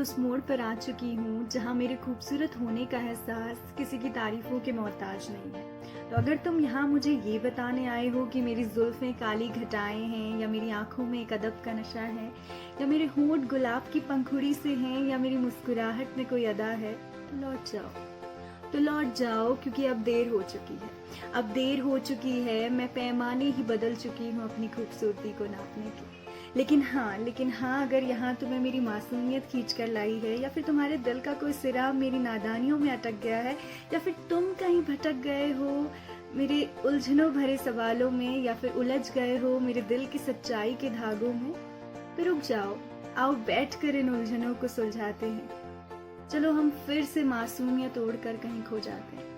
उस मोड़ पर आ चुकी हूँ जहाँ मेरे खूबसूरत होने का एहसास किसी की तारीफों के मोहताज नहीं है। तो अगर तुम यहाँ मुझे ये बताने आए हो कि मेरी जुल्फ़ें काली घटाएं हैं, या मेरी आंखों में एक अदब का नशा है, या मेरे होंठ गुलाब की पंखुड़ी से हैं, या मेरी मुस्कुराहट में कोई अदा है, तो लौट जाओ। तो लौट जाओ, क्योंकि अब देर हो चुकी है। अब देर हो चुकी है, मैं पैमाने ही बदल चुकी हूँ अपनी खूबसूरती को नापने की। लेकिन हाँ, अगर यहाँ तुम्हें मेरी मासूमियत खींच कर लाई है, या फिर तुम्हारे दिल का कोई सिरा मेरी नादानियों में अटक गया है, या फिर तुम कहीं भटक गए हो मेरे उलझनों भरे सवालों में, या फिर उलझ गए हो मेरे दिल की सच्चाई के धागों में, तो रुक जाओ। आओ बैठ कर इन उलझनों को सुलझाते हैं। चलो हम फिर से मासूमियत ओढ़कर कहीं खो जाते हैं।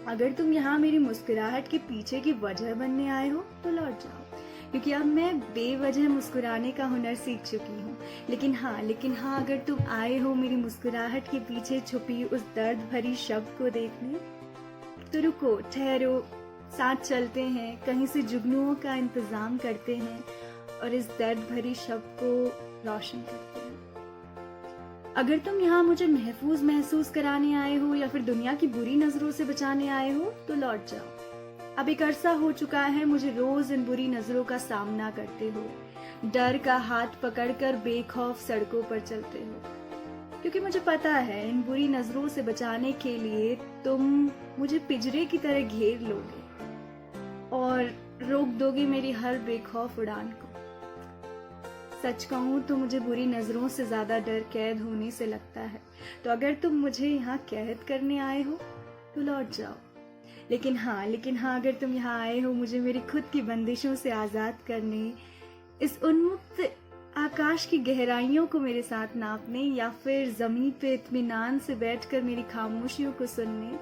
अगर तुम यहाँ मेरी मुस्कुराहट के पीछे की वजह बनने आए हो, तो लौट जाओ, क्योंकि अब मैं बेवजह मुस्कुराने का हुनर सीख चुकी हूँ। लेकिन हाँ, अगर तुम आए हो मेरी मुस्कुराहट के पीछे छुपी उस दर्द भरी शब्द को देखने, तो रुको, ठहरो, साथ चलते हैं, कहीं से जुगनुओं का इंतजाम करते हैं और इस दर्द भरी शब्द को रोशन करते हैं। अगर तुम यहाँ मुझे महफूज महसूस कराने आए हो, या फिर दुनिया की बुरी नजरों से बचाने आए हो, तो लौट जाओ। अब एक अरसा हो चुका है मुझे रोज इन बुरी नजरों का सामना करते हो, डर का हाथ पकड़कर बेखौफ सड़कों पर चलते हो, क्योंकि मुझे पता है इन बुरी नजरों से बचाने के लिए तुम मुझे पिंजरे की तरह घेर लोगे और रोक दोगे मेरी हर बेखौफ उड़ान को। सच कहूँ तो मुझे बुरी नजरों से ज्यादा डर कैद होने से लगता है। तो अगर तुम मुझे यहाँ कैद करने आए हो, तो लौट जाओ। लेकिन हाँ, अगर तुम यहाँ आए हो मुझे मेरी खुद की बंदिशों से आजाद करने, इस उन्मुक्त आकाश की गहराइयों को मेरे साथ नापने, या फिर जमीन पे इत्मीनान से बैठकर मेरी खामोशियों को सुनने,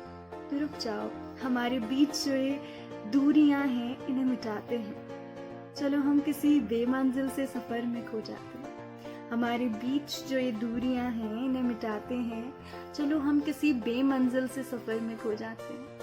तो रुक जाओ। हमारे बीच जो ये दूरियां हैं, इन्हें मिटाते हैं। चलो हम किसी बेमंजिल से सफर में खो जाते हैं। हमारे बीच जो ये दूरियां हैं, इन्हें मिटाते हैं। चलो हम किसी बेमंजिल से सफर में खो जाते हैं।